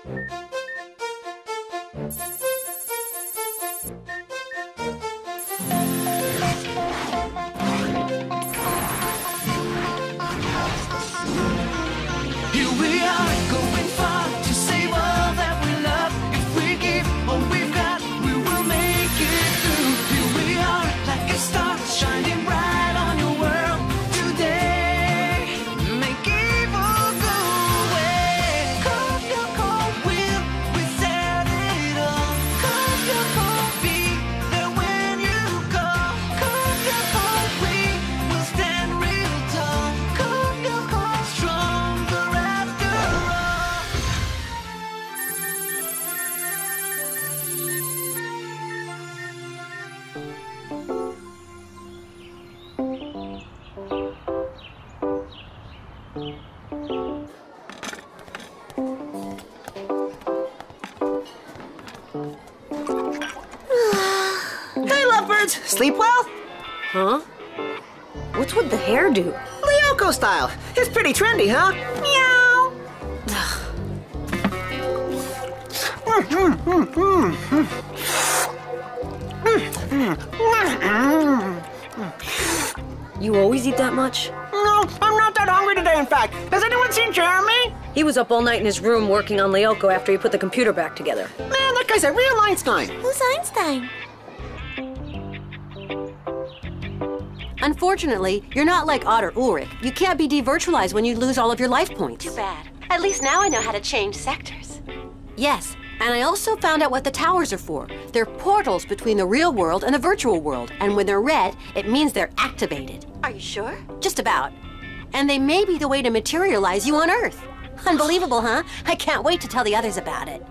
Here we are, going far to save all that we love. If we give all we've got, we will make it through. Here we are, like a star, shining bright on your world today. Make evil go away. Cold your cold will, we set it all. Cold your cold, be there when you call. Cold your cold, we will stand real tall. Cold your cold, stronger after all. Hey, lovebirds! Sleep well? Huh? What's with the hairdo? Lyoko style. It's pretty trendy, huh? Meow! You always eat that much? No, I'm not that hungry today, in fact. Has anyone seen Jeremy? He was up all night in his room working on Lyoko after he put the computer back together. Man, that guy's a real Einstein. Who's Einstein? Unfortunately, you're not like Otter Ulrich. You can't be devirtualized when you lose all of your life points. Too bad. At least now I know how to change sectors. Yes, and I also found out what the towers are for. They're portals between the real world and the virtual world, and when they're red, it means they're activated. Are you sure? Just about. And they may be the way to materialize you on Earth. Unbelievable, huh? I can't wait to tell the others about it.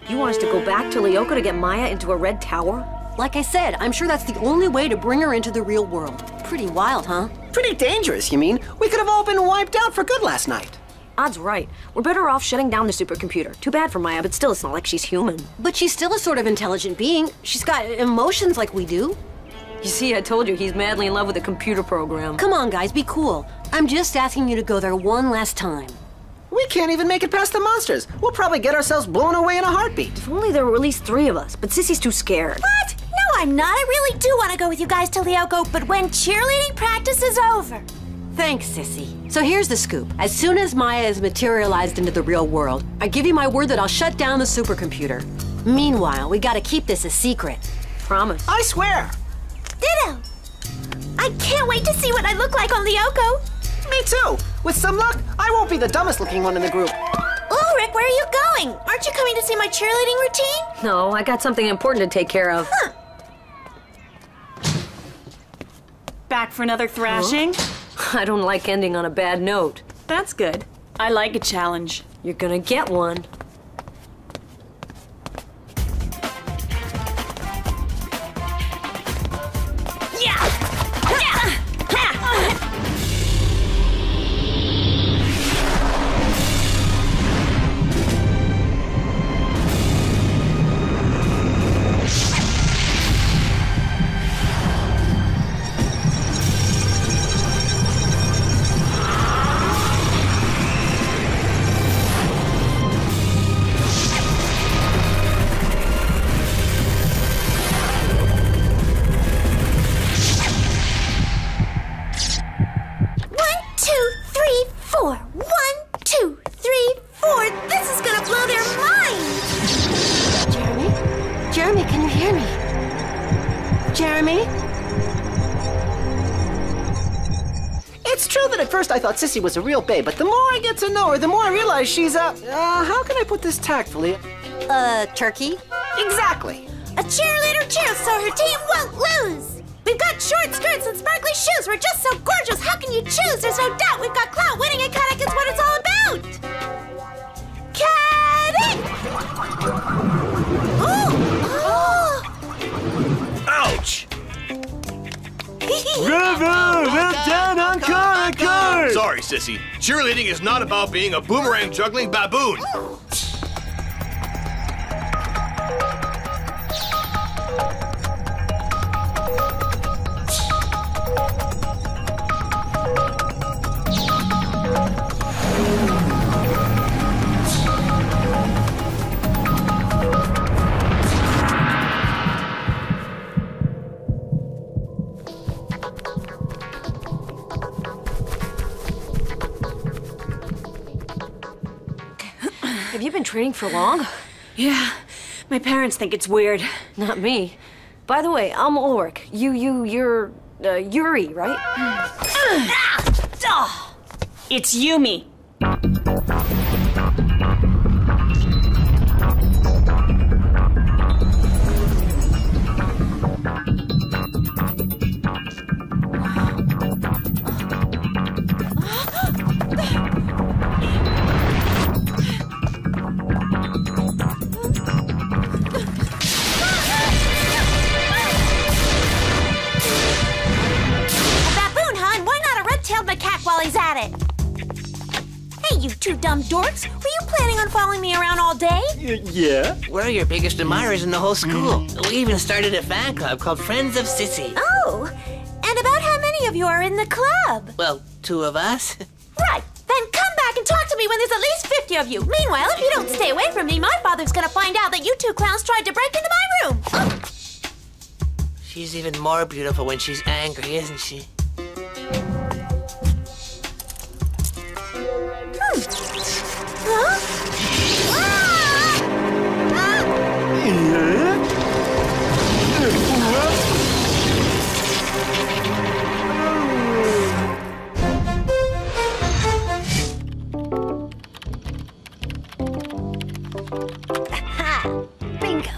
You want us to go back to Lyoko to get Maya into a red tower? Like I said, I'm sure that's the only way to bring her into the real world. Pretty wild, huh? Pretty dangerous, you mean? We could have all been wiped out for good last night. Odd's right. We're better off shutting down the supercomputer. Too bad for Maya, but still, it's not like she's human. But she's still a sort of intelligent being. She's got emotions like we do. You see, I told you he's madly in love with the computer program. Come on, guys, be cool. I'm just asking you to go there one last time. We can't even make it past the monsters. We'll probably get ourselves blown away in a heartbeat. If only there were at least 3 of us, but Sissy's too scared. What? No, I'm not. I really do want to go with you guys to Lyoko, but when cheerleading practice is over. Thanks, Sissy. So here's the scoop. As soon as Maya is materialized into the real world, I give you my word that I'll shut down the supercomputer. Meanwhile, we gotta keep this a secret. Promise. I swear. Ditto. I can't wait to see what I look like on Lyoko. Me too. With some luck, I won't be the dumbest looking one in the group. Ulrich, where are you going? Aren't you coming to see my cheerleading routine? No, I got something important to take care of. Huh. Back for another thrashing? I don't like ending on a bad note. That's good. I like a challenge. You're gonna get one. Jeremy, can you hear me? Jeremy? It's true that at first I thought Sissy was a real babe, but the more I get to know her, the more I realize she's how can I put this tactfully? Turkey? Exactly. A cheerleader cheers so her team won't lose. We've got short skirts and sparkly shoes. We're just so gorgeous. How can you choose? There's no doubt we've got clout. Winning at Kadak is what it's all about. Kadak! Oh! Ouch! Well done on Kadak! Sorry, Sissy. Cheerleading is not about being a boomerang juggling baboon. Have you been training for long? Yeah, my parents think it's weird. Not me. By the way, I'm Ulrich. You're Yuri, right? It's Yumi. While he's at it. Hey, you two dumb dorks. Were you planning on following me around all day? Yeah. We're your biggest admirers in the whole school. We even started a fan club called Friends of Sissy. Oh, and about how many of you are in the club? Well, 2 of us. Right. Then come back and talk to me when there's at least 50 of you. Meanwhile, if you don't stay away from me, my father's gonna find out that you 2 clowns tried to break into my room. Oh. She's even more beautiful when she's angry, isn't she? Huh? Bingo!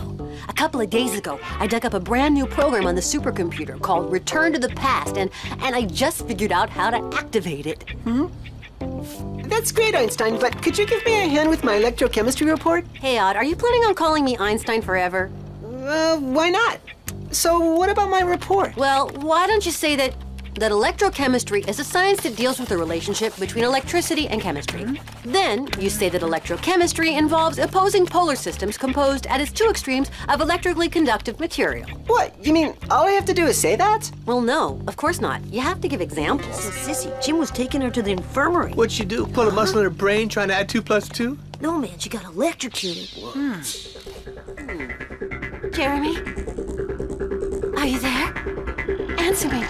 A couple of days ago, I dug up a brand new program on the supercomputer called Return to the Past, and I just figured out how to activate it. That's great, Einstein, but could you give me a hand with my electrochemistry report? Hey, Odd, are you planning on calling me Einstein forever? Why not? So what about my report? Well, why don't you say that electrochemistry is a science that deals with the relationship between electricity and chemistry. Then you say that electrochemistry involves opposing polar systems composed at its 2 extremes of electrically conductive material. What? You mean all I have to do is say that? Well, no, of course not. You have to give examples. Sissy, Jim was taking her to the infirmary. What'd she do? Pull a muscle in her brain trying to add 2 plus 2? No, man, she got electrocuted. Jeremy? Are you there? Answer me.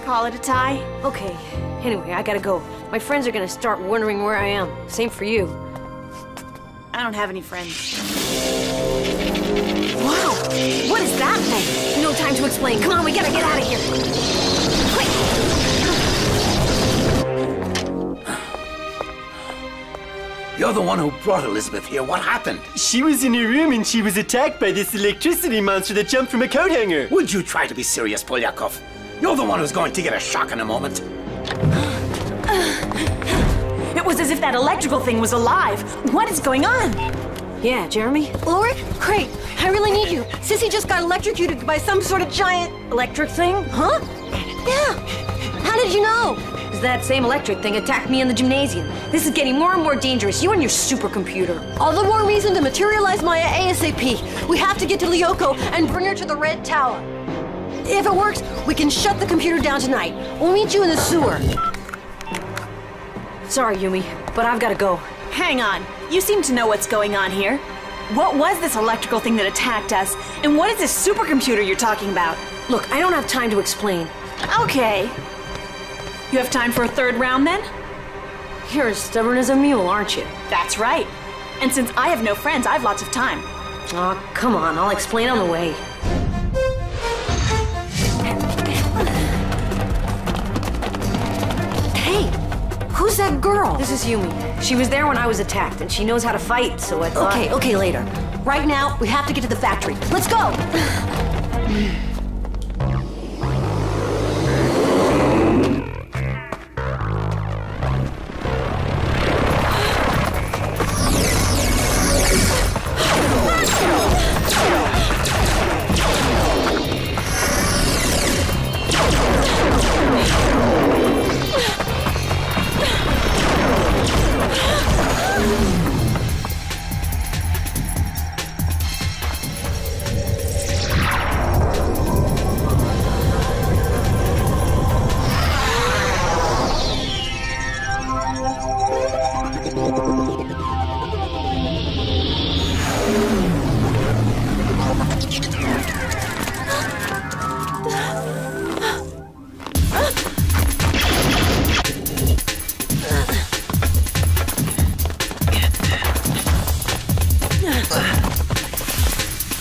Call it a tie? Okay, anyway, I gotta go. My friends are gonna start wondering where I am. Same for you. I don't have any friends. Wow! What is that thing? No time to explain. Come on, we gotta get out of here. Quick! You're the one who brought Elizabeth here. What happened? She was in her room and she was attacked by this electricity monster that jumped from a coat hanger. Would you try to be serious, Polyakov? You're the one who's going to get a shock in a moment. It was as if that electrical thing was alive. What is going on? Yeah, Jeremy? Ulrich? Great, I really need you. Sissy just got electrocuted by some sort of giant... Electric thing? Huh? Yeah. How did you know? Because that same electric thing attacked me in the gymnasium. This is getting more and more dangerous. You and your supercomputer. All the more reason to materialize Maya ASAP. We have to get to Lyoko and bring her to the Red Tower. If it works, we can shut the computer down tonight. We'll meet you in the sewer. Sorry, Yumi, but I've gotta go. Hang on. You seem to know what's going on here. What was this electrical thing that attacked us? And what is this supercomputer you're talking about? Look, I don't have time to explain. Okay. You have time for a third round then? You're as stubborn as a mule, aren't you? That's right. And since I have no friends, I have lots of time. Oh, come on, I'll explain on the way. Hey, who's that girl? This is Yumi. She was there when I was attacked, and she knows how to fight, so I thought... Okay, later. Right now, we have to get to the factory. Let's go!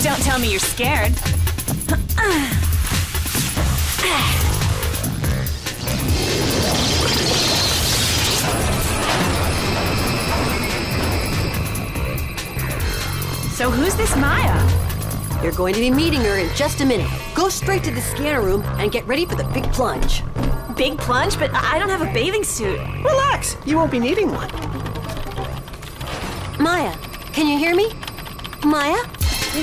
Don't tell me you're scared. So who's this Maya? You're going to be meeting her in just a minute. Go straight to the scanner room and get ready for the big plunge. Big plunge? But I don't have a bathing suit. Relax, you won't be needing one. Maya, can you hear me? Maya?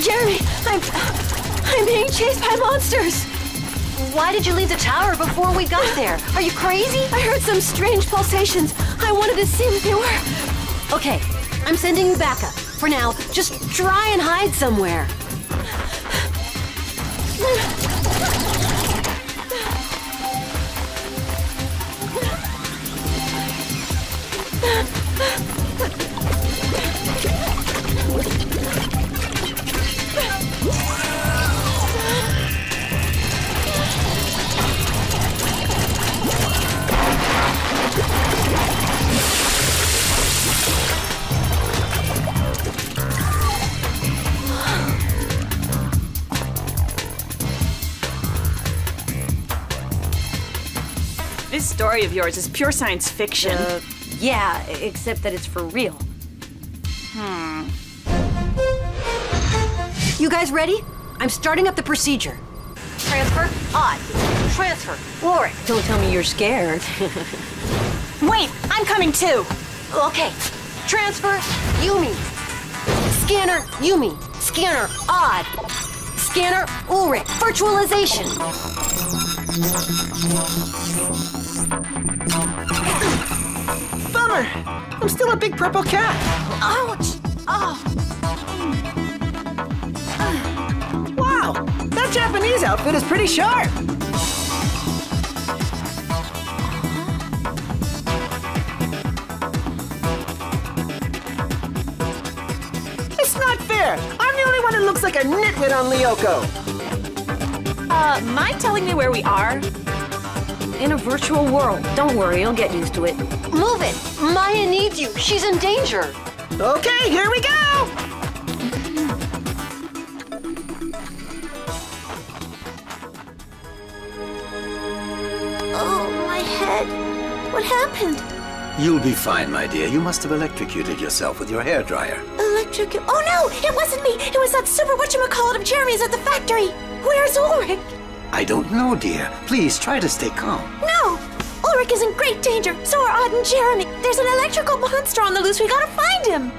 Jeremy, I'm being chased by monsters. Why did you leave the tower before we got there? Are you crazy? I heard some strange pulsations. I wanted to see what they were. Okay, I'm sending you backup. For now, just try and hide somewhere. This story of yours is pure science fiction. Yeah, except that it's for real. You guys ready? I'm starting up the procedure. Transfer, odd. Transfer, Warwick. Don't tell me you're scared. Wait, I'm coming too. Okay. Transfer, Yumi. Scanner, Yumi. Scanner, odd. Scanner, Ulrich. Virtualization. Bummer! I'm still a big purple cat. Ouch! Oh. Wow, that Japanese outfit is pretty sharp. It's not fair. I'm the only one who looks like a nitwit on Lyoko. Mind telling me where we are? In a virtual world. Don't worry, you'll get used to it. Move it! Maya needs you. She's in danger. Okay, here we go! Oh, my head. What happened? You'll be fine, my dear. You must have electrocuted yourself with your hairdryer. Oh no, it wasn't me. It was that super whatchamacallit of Jeremy's at the factory. Where's Ulrich? I don't know, dear. Please try to stay calm. No! Ulrich is in great danger. So are Odd and Jeremy. There's an electrical monster on the loose. We gotta find him.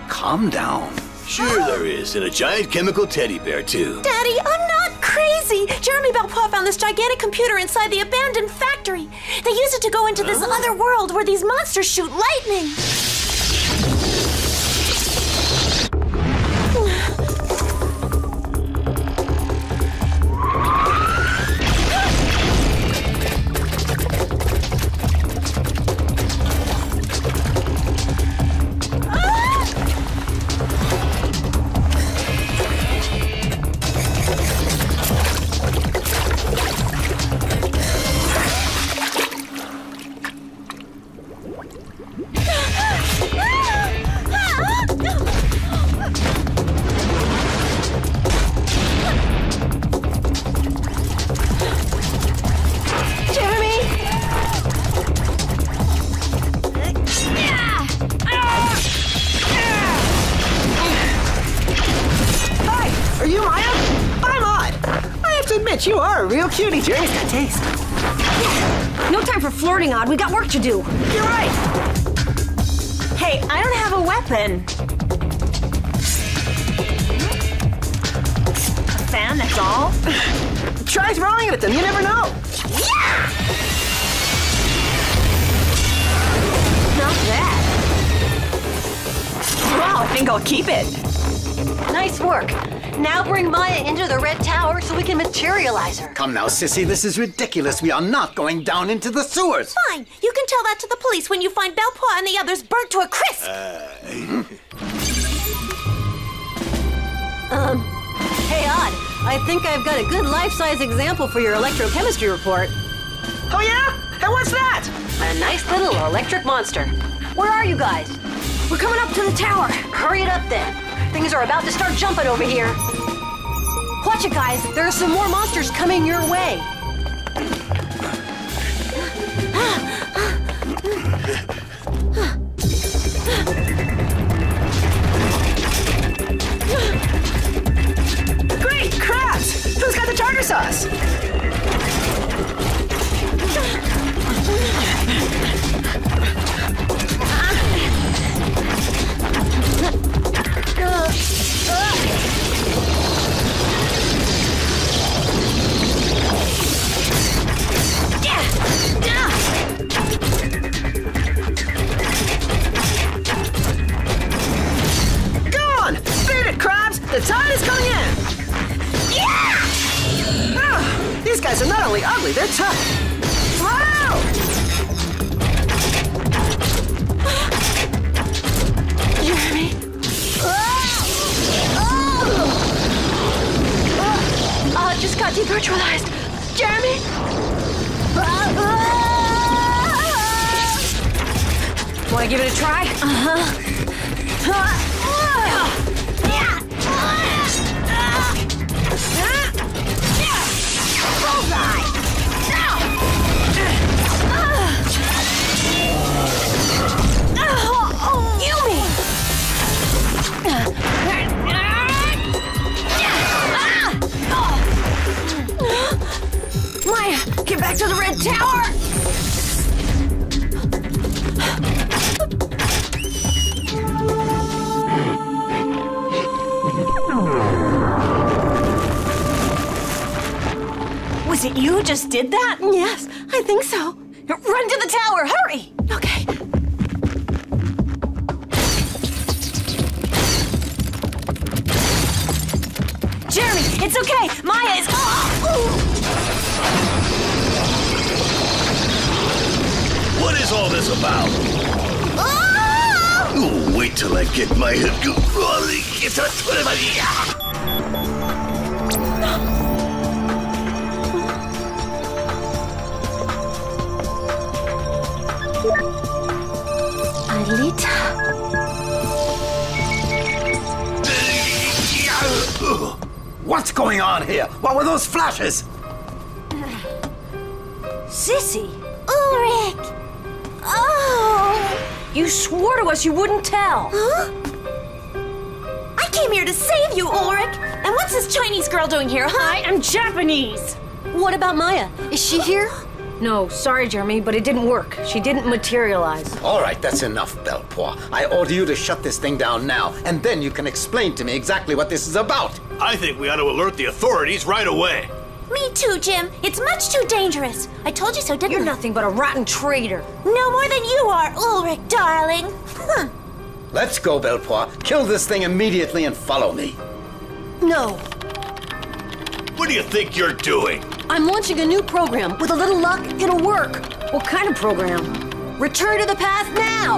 Calm down. Sure there is, and a giant chemical teddy bear, too. Daddy, I'm not crazy. Jeremy Belpois found this gigantic computer inside the abandoned factory. They use it to go into this other world where these monsters shoot lightning. Are you Maya? I'm Odd. I have to admit, you are a real cutie. Jeremy's got taste. No time for flirting, Odd. We got work to do. You're right. Hey, I don't have a weapon. A fan, that's all? Try throwing it at them. You never know. Yeah! Not bad. Wow, I think I'll keep it. Nice work. Now bring Maya into the red tower so we can materialize her. Come now, Sissy, this is ridiculous. We are not going down into the sewers. Fine. You can tell that to the police when you find Belpois and the others burnt to a crisp. Hey, Odd, I think I've got a good life-size example for your electrochemistry report. Oh, yeah? And what's that? A nice little electric monster. Where are you guys? We're coming up to the tower. Hurry it up then. Things are about to start jumping over here. Watch it, guys. There are some more monsters coming your way. Great crabs! Who's got the tartar sauce? The tide is coming in! Yeah! These guys are not only ugly, they're tough. Wow! Jeremy? Just got devirtualized. Jeremy? Want to give it a try? Maya, get back to the red tower! Was it you who just did that? Yes, I think so. Run to the tower, hurry! Okay. Jeremy, it's okay. Maya is... What is all this about? Oh, wait till I get my head. Alita? What's going on here? What were those flashes? Sissy, Ulrich! Oh! you swore to us you wouldn't tell. Huh? I came here to save you, Ulrich! And what's this Chinese girl doing here, huh? I am Japanese. What about Maya? Is she here? No, sorry, Jeremy, but it didn't work. She didn't materialize. All right, that's enough, Belpois. I order you to shut this thing down now, and then you can explain to me exactly what this is about. I think we ought to alert the authorities right away. Me too, Jim. It's much too dangerous. I told you so, didn't I? You're nothing but a rotten traitor. No more than you are, Ulrich, darling. Huh. Let's go, Belpois. Kill this thing immediately and follow me. No. What do you think you're doing? I'm launching a new program. With a little luck, it'll work. What kind of program? Return to the past now!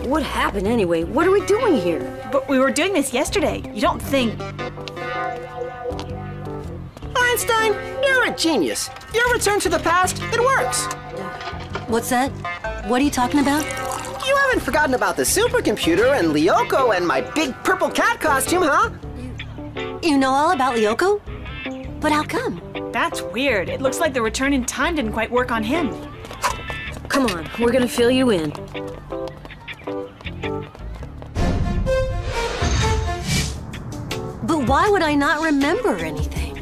What happened anyway? What are we doing here? But we were doing this yesterday. You don't think... Einstein, you're a genius. Your return to the past, it works. What's that? What are you talking about? You haven't forgotten about the supercomputer and Lyoko and my big purple cat costume, huh? You know all about Lyoko? But how come? That's weird. It looks like the return in time didn't quite work on him. Come on, we're gonna fill you in. But why would I not remember anything?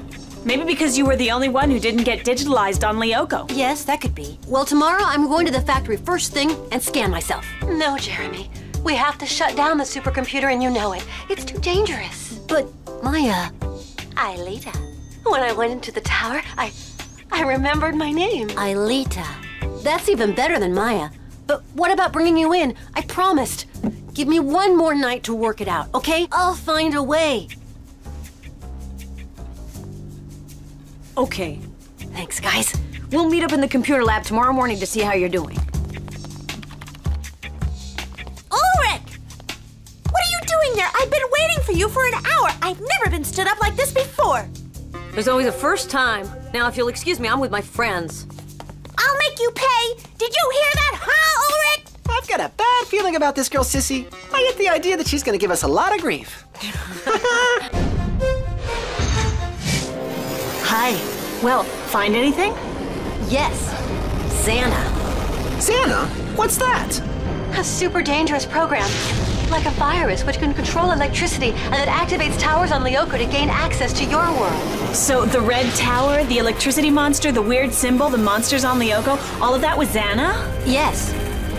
Maybe because you were the only one who didn't get digitalized on Lyoko. Yes, that could be. Well, tomorrow I'm going to the factory first thing and scan myself. No, Jeremy. We have to shut down the supercomputer and you know it. It's too dangerous. But, Maya... Aelita. When I went into the tower, I remembered my name. Aelita. That's even better than Maya. But what about bringing you in? I promised. Give me one more night to work it out, okay? I'll find a way. Okay. Thanks, guys. We'll meet up in the computer lab tomorrow morning to see how you're doing. Ulrich! What are you doing there? I've been waiting for you for an hour. I've never been stood up like this before. There's always a first time. Now, if you'll excuse me, I'm with my friends. I'll make you pay. Did you hear that, huh, Ulrich? I've got a bad feeling about this girl, Sissy. I get the idea that she's gonna give us a lot of grief. Hi. Well, find anything? Yes. XANA. XANA? What's that? A super dangerous program. Like a virus which can control electricity and that activates towers on Lyoko to gain access to your world. So the red tower, the electricity monster, the weird symbol, the monsters on Lyoko, all of that was XANA? Yes.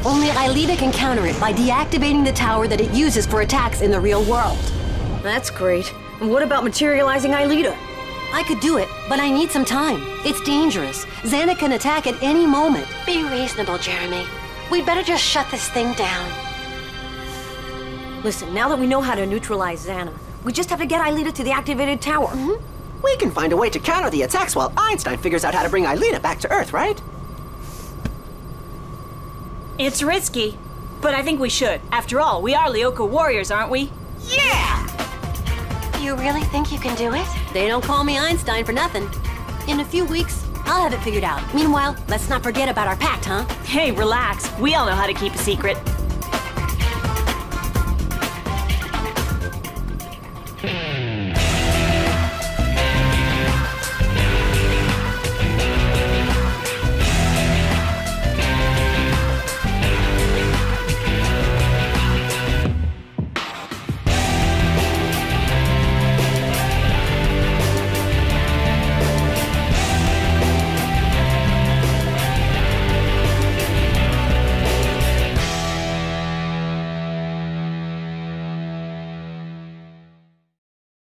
Only Aelita can counter it by deactivating the tower that it uses for attacks in the real world. That's great. And what about materializing Aelita? I could do it, but I need some time. It's dangerous. XANA can attack at any moment. Be reasonable, Jeremy. We'd better just shut this thing down. Listen, now that we know how to neutralize XANA, we just have to get Aelita to the activated tower. We can find a way to counter the attacks while Einstein figures out how to bring Aelita back to Earth, right? It's risky, but I think we should. After all, we are Lyoko warriors, aren't we? Yeah! You really think you can do it? They don't call me Einstein for nothing. In a few weeks, I'll have it figured out. Meanwhile, let's not forget about our pact, huh? Hey, relax. We all know how to keep a secret.